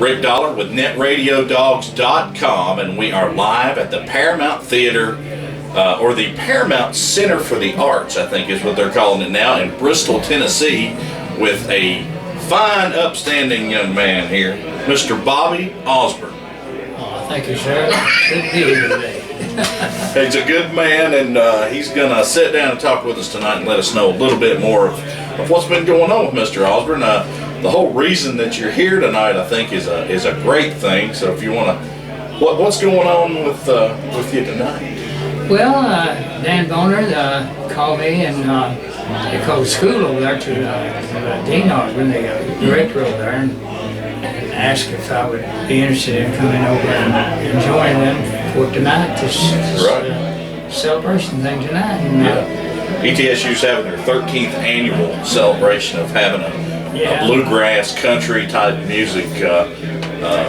Rick Dollar with NetRadioDogs.com, and we are live at the Paramount Theater, or the Paramount Center for the Arts, I think is what they're calling it now, in Bristol, Tennessee, with a fine, upstanding young man here, Mr. Bobby Osborne. Oh, thank you, sir. Good to be here today. He's a good man, and he's going to sit down and talk with us tonight and let us know a little bit more of what's been going on with Mr. Osborne. The whole reason that you're here tonight, I think, is a great thing. So if you want to, what's going on with you tonight? Well, Dan Boner called me, and they called the school over there to Dean Osborne, the director over there, and asked if I would be interested in coming over and joining them for tonight, this celebration thing tonight. And, ETSU's having their 13th annual celebration of having a bluegrass country type music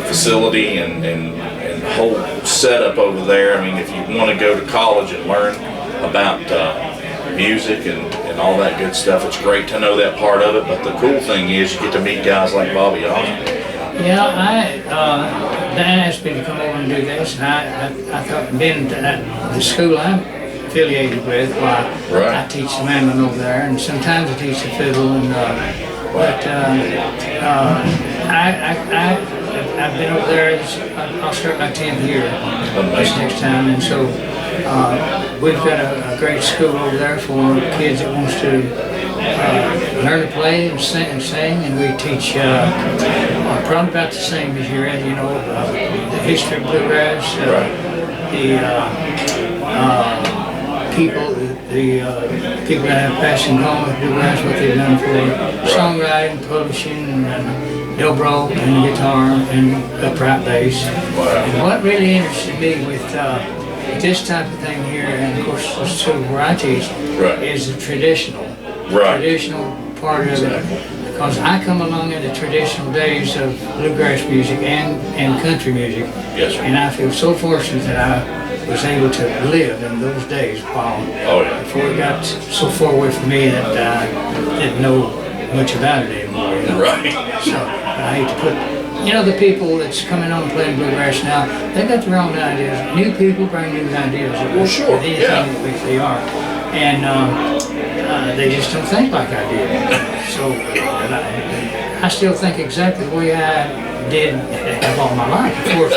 facility and whole setup over there. I mean, if you want to go to college and learn about music and all that good stuff, it's great to know that part of it. But the cool thing is you get to meet guys like Bobby Osborne. Yeah, Dan asked me to come over and do this, and I thought, being the school I'm affiliated with, I teach the mandolin over there, and sometimes I teach the fiddle, and I've been over there. I'll start my 10th year this next time, and so we've got a great school over there for kids that wants to learn to play and sing, and we teach probably about the same as you're in, the history of bluegrass, the people that have passion going with bluegrass, what they've done for songwriting, publishing, and dobro and guitar and upright bass. And what really interested me with this type of thing here, and of course the school where I teach, is the traditional part of it. Because I come along in the traditional days of bluegrass music and country music, and I feel so fortunate that I was able to live in those days before it got so far away from me that I didn't know much about it anymore. So I hate to put, the people that's coming on playing bluegrass now, they got their own ideas. New people bring new ideas. Well, sure, that they are. And they just don't think like I did. So I still think exactly the way I did have all my life. Of course,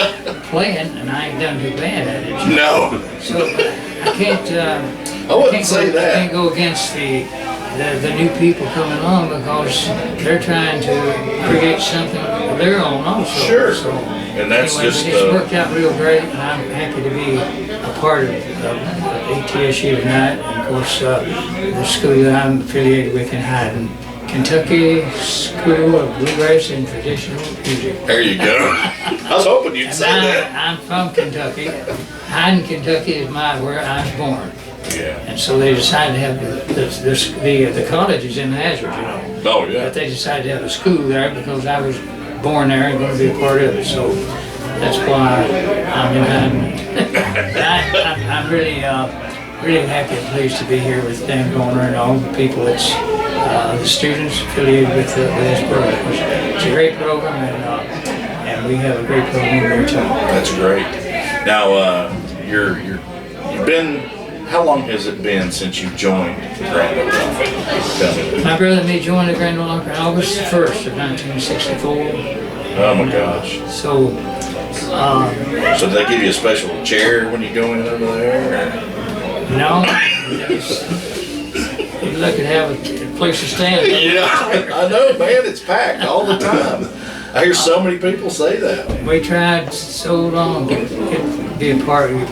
playing, and I ain't done too bad at it. No. So I can't. I wouldn't say that. I can't go against the new people coming along, because they're trying to create something of their own also. Sure. So, and that's anyway, just it's worked out real great, and I'm happy to be a part of ETSU tonight. And of course, the school that I'm affiliated with in Hyden, Kentucky School of Bluegrass and Traditional Music. There you go. I was hoping you'd say that. I'm from Kentucky. Hyden, Kentucky is where I was born. Yeah. And so they decided to have the college is in Nazareth, Oh, yeah. But they decided to have a school there because I was born there and going to be a part of it. So that's why I'm in Hyden. I'm really happy and pleased to be here with Dan Boner and all the people that's the students affiliated with this program. It's a great program, and we have a great program here too. That's great. Now, you've been. How long has it been since you joined Grand Ole Opry? My brother and me joined the Grand Ole Opry August 1st of 1964. Oh my gosh. So did they give you a special chair when you go in over there? No. You're lucky to have a place to stand. Yeah, I know, man. It's packed all the time. I hear so many people say that. We tried so long to be a part of it.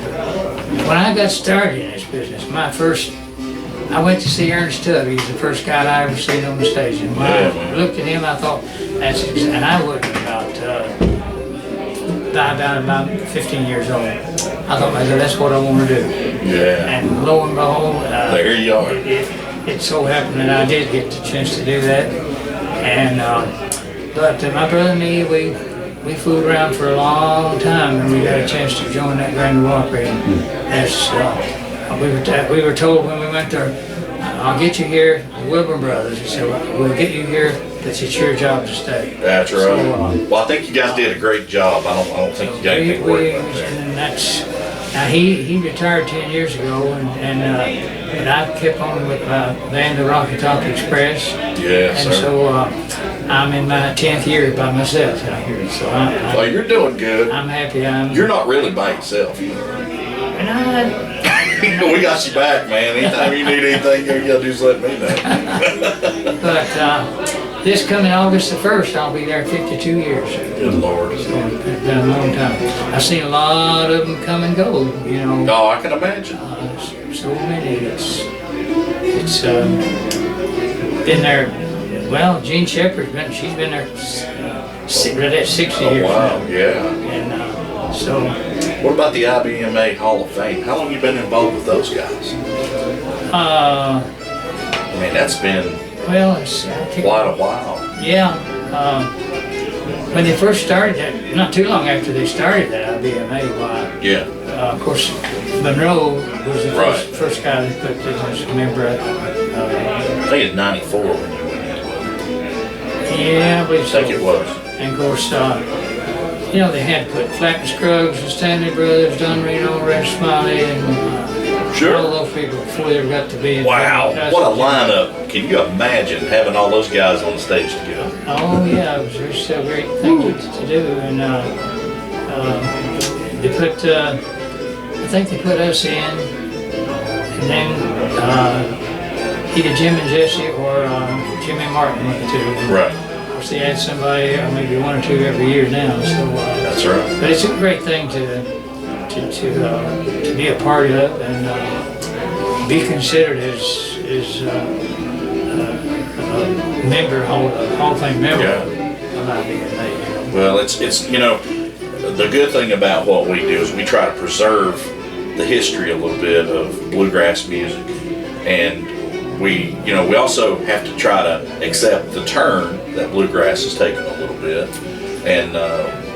When I got started in this business, I went to see Ernest Tubb. He's the first guy I ever seen on the stage. And when I looked at him, I thought, and I was about 15 years old. I thought, that's what I want to do. Yeah. And lo and behold, there you are. It so happened that I did get the chance to do that. And but my brother and me, we fooled around for a long time, and we got a chance to join that Grand Ole Opry. And that's we were told when we went there, I'll get you here, the Wilburn brothers. He said, we'll get you here But it's your job to stay. That's right. So, well, I think you guys did a great job. I don't think you got anything to worry about there. And that's, now he retired 10 years ago, but I kept on with my band, the Rocky Top Express. Yes, and sir. so I'm in my 10th year by myself out here. So well, you're doing good. I'm happy. You're not really by yourself. We got you back, man. Anytime you need anything, you gotta just let me know. But this coming August the 1st, I'll be there 52 years. Good Lord. So it's been a long time. I've seen a lot of them come and go, you know. Oh, I can imagine. So many. It's been there. Well, Jean Shepherd's she's been there 60 years Wow, now. yeah. And so. What about the IBMA Hall of Fame? How long have you been involved with those guys? I mean, that's been well, it's quite a while. Yeah. When they first started that, not too long after they started that IBMA, Yeah. of course, Monroe was the Right. first guy that put this as a member. I think it's 94 when you went into it. Yeah, I believe I so. think it was. And of course, you know, they had to put Flappy Scruggs and Stanley Brothers, Don Reno, Red Smiley, and Sure. all those people before they got to be. Wow, what a lineup. Can you imagine having all those guys on the stage together? Oh yeah, it was just a great thing to do, and they put, I think they put us in, and then either Jim and Jesse or Jim and Martin went to. Right. Of course, they had somebody, or maybe one or two every year now. So. That's right. But it's a great thing to be a part of and be considered as a member, Hall of Fame member of IBMA. Well, it's you know, the good thing about what we do is we try to preserve the history a little bit of bluegrass music, and we also have to try to accept the turn that bluegrass has taken a little bit, and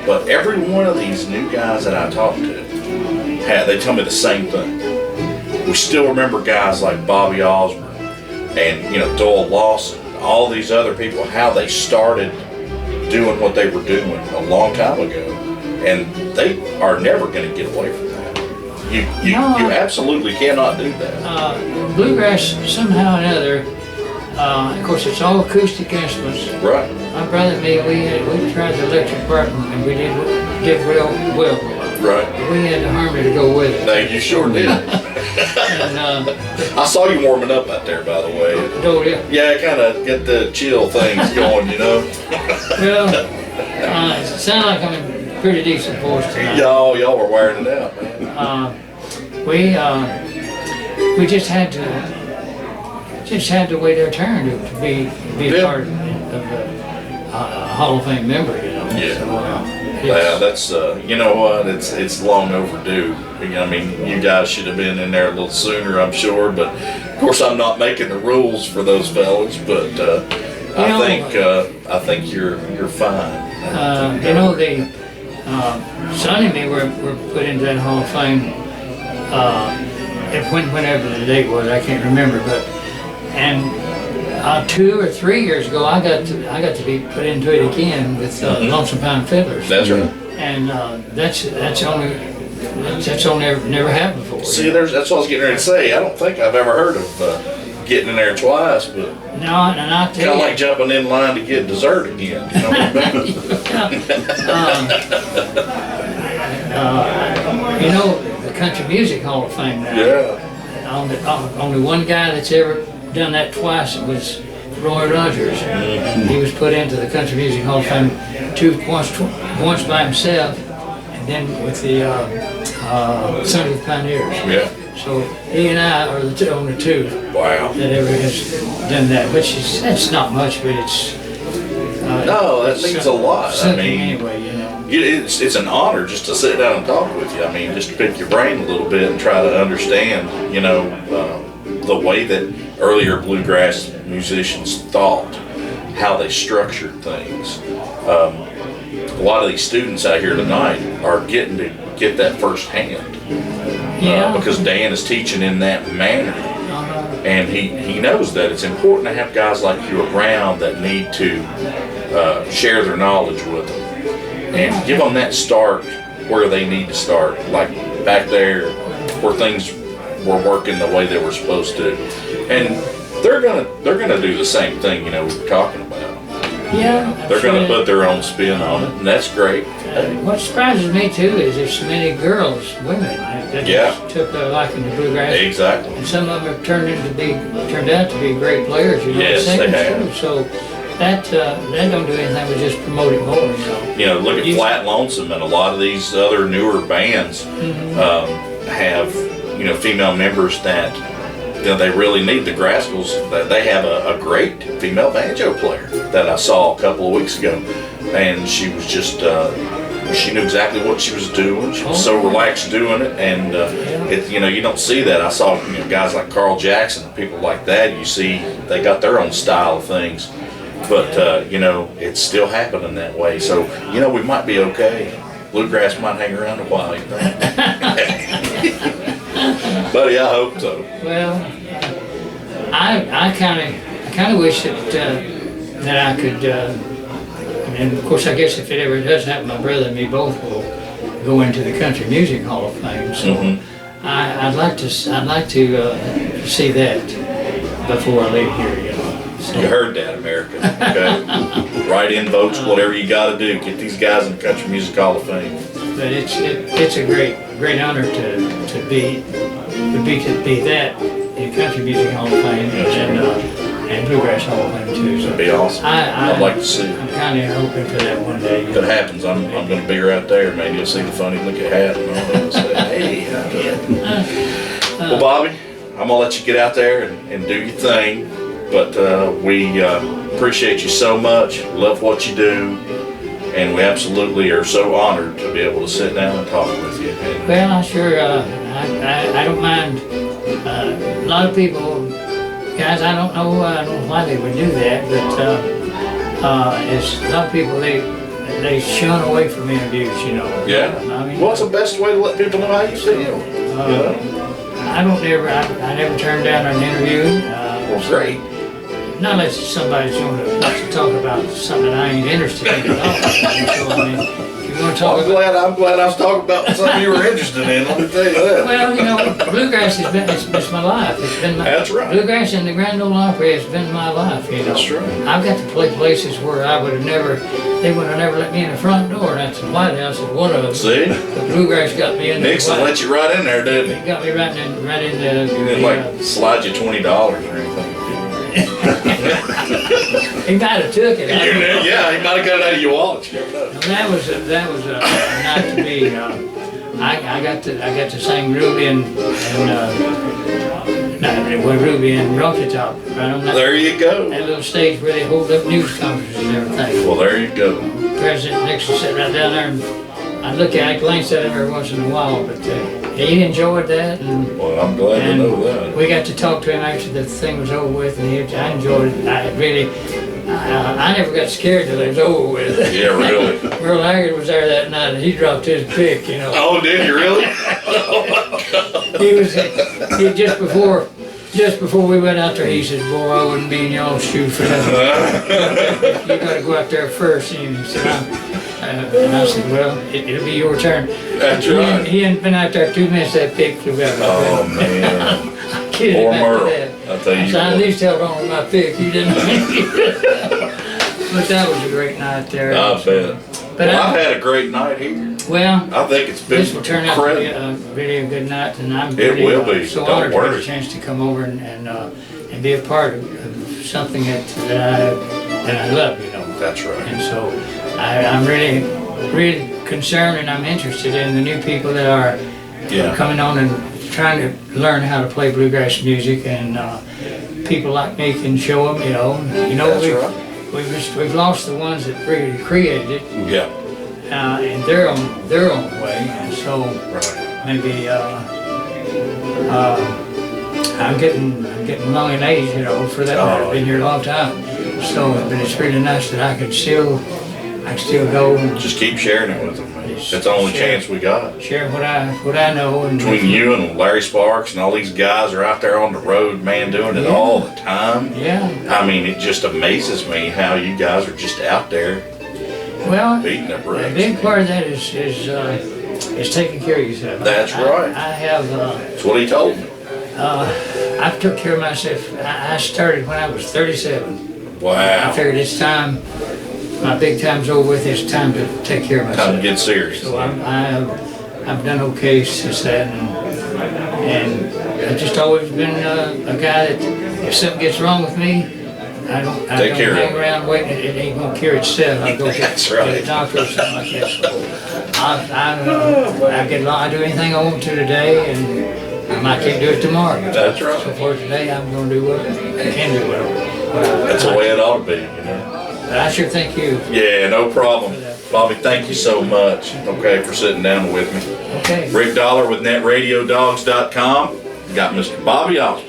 but every one of these new guys that I talk to, they tell me the same thing. We still remember guys like Bobby Osborne and Doyle Lawson, all these other people, how they started doing what they were doing a long time ago, and they are never going to get away from that. You absolutely cannot do that. Bluegrass, somehow or another, of course it's all acoustic instruments. Right. My brother and me, we tried the electric part and we did real well. Right. But we had the harmony to go with it. No, you sure did. And, I saw you warming up out there, by the way. oh yeah. Yeah, kind of get the chill things going, Well, it sounds like I'm in pretty decent voice tonight. Y'all were wearing it out, man. We just had to wait our turn to be a part of the Hall of Fame member, Yeah. So, Well, that's you know what? It's long overdue. I mean, you guys should have been in there a little sooner, I'm sure. But of course, I'm not making the rules for those fellas. But I think you're fine. Sonny and me were put into that Hall of Fame. Whenever the date was, I can't remember. And 2 or 3 years ago, I got to be put into it again with Lonesome Pine Fiddlers. That's right. And that's never happened before. See, that's what I was getting ready to say. I don't think I've ever heard of getting in there twice, but no, and I tell kind of you, like jumping in line to get dessert again. You know what I mean? The Country Music Hall of Fame now. Yeah. Only one guy that's ever done that twice was Roy Rogers. He was put into the Country Music Hall of Fame once by himself, and then with the Son of the Pioneers. Yeah. So he and I are the only two Wow. that ever has done that, that's not much, but it's No, that means a lot. I something mean, anyway, it's an honor just to sit down and talk with you. I mean, just to pick your brain a little bit and try to understand, the way that earlier bluegrass musicians thought, how they structured things. A lot of these students out here tonight are getting to get that firsthand. Yeah. Because Dan is teaching in that manner. And he knows that it's important to have guys like you around that need to share their knowledge with them and give them that start where they need to start, like back there where things were working the way they were supposed to. And they're gonna do the same thing, we were talking about. Yeah. They're gonna put their own spin on it, and that's great. What surprises me too is there's so many girls, women, that just took a liking to bluegrass. Exactly. And some of them have turned out to be great players, Yes, they have. too. So that don't do anything but just promote it more, Look at Flat Lonesome, and a lot of these other newer bands have, female members that they really need. The Grascals, they have a great female banjo player that I saw a couple of weeks ago, and she was just she knew exactly what she was doing. She was so relaxed doing it, and you don't see that. I saw guys like Carl Jackson and people like that. You see they got their own style of things, but it's still happening that way. So we might be okay. Bluegrass might hang around a while, you think? Buddy, I hope so. Well, I kind of wish that I could, and of course I guess if it ever does happen, my brother and me both will go into the Country Music Hall of Fame. So I'd like to see that before I leave here. So. You heard that, America. Okay, write in votes, whatever you got to do. Get these guys in the Country Music Hall of Fame. But it's a great honor to be that in Country Music Hall of Fame and Bluegrass Hall of Fame too. So that'd be awesome. I'd like to see it. I'm kind of hoping for that one day. If it happens, I'm going to be right there. Maybe you'll see the funny look at hat and all that and say, hey, how you doing? Well, Bobby, I'm going to let you get out there and do your thing. But we appreciate you so much. Love what you do. And we absolutely are so honored to be able to sit down and talk with you. Well, I sure, I don't mind. A lot of people, guys, I don't know why they would do that, but it's a lot of people, they shun away from interviews, Yeah. I mean, what's the best way to let people know how you feel? I never turn down an interview. Well, great. Not unless somebody's going to talk about something I ain't interested in at all. So, I mean, if you want to talk I'm glad I was talking about something you were interested in. Let me tell you that. Well, bluegrass has been it's my life. It's been That's right. Bluegrass and the Grand Ole Opry has been my life. That's right. I've got to play places where they would have never let me in the front door. That's the White House is one of them. See? The bluegrass got me in. Nixon let you right in there, didn't he? He got me right in the. He didn't slide you $20 or anything. He might have took it. Yeah, he might have got it out of your wallet. That was a night to be. I got to sing Ruby and Ruby and Rocky Top right on that. There you go. That little stage where they hold up news conferences and everything. Well, there you go. President Nixon sat right down there, and I glanced at him every once in a while, but he enjoyed that. Well, I'm glad to know that. We got to talk to him after the thing was over with, and I enjoyed it. I never got scared till it was over with. Yeah, really. Merle Haggard was there that night, and he dropped his pick, Oh, did he really? He just before we went out there, he said, "Boy, I wouldn't be in y'all's shoes for that. You got to go out there first." And he said, and I said, "Well, it'll be your turn." That's right. He hadn't been out there 2 minutes. That pick flew out. Oh man. Poor Merle. I'll tell you. I at least held on with my pick. He didn't. But that was a great night there. I bet. But I've had a great night here. Well, I think it's been this will turn out to be really a good night, and I'm really so honored to get a chance to come over and be a part of something that I love, That's right. And so I'm really concerned, and I'm interested in the new people that are coming on and trying to learn how to play bluegrass music, and people like me can show them, we've lost the ones that really created it. Yeah. In their own way, and so maybe I'm getting long in age, for that matter. I've been here a long time, so but it's really nice that I I can still go and Just keep sharing it with them. That's the only chance we got. share what I know. And Between you and Larry Sparks and all these guys are out there on the road, man, doing it all the time. Yeah. I mean, it just amazes me how you guys are just out there Well, beating up a wrecks. big part of that is taking care of yourself. That's right. I have. That's what he told me. I've took care of myself. I started when I was 37. I Wow. figured it's time. My big time's over with. It's time to take care of myself. Time to get serious. So I've done okay since that, and I've just always been a guy that if something gets wrong with me, I don't Take care of hang it. around waiting. It ain't gonna cure itself. I go That's to right. the doctor or something like that. So I do anything I want to today, and I might can't do it tomorrow. That's right. So for today, I'm gonna do what I can do. That's the way it ought to be, you know. But I sure thank you. Yeah, no problem. Bobby, thank you so much, okay, for sitting down with me. Okay. Rick Dollar with NetRadioDogs.com. Got Mr. Bobby Osborne.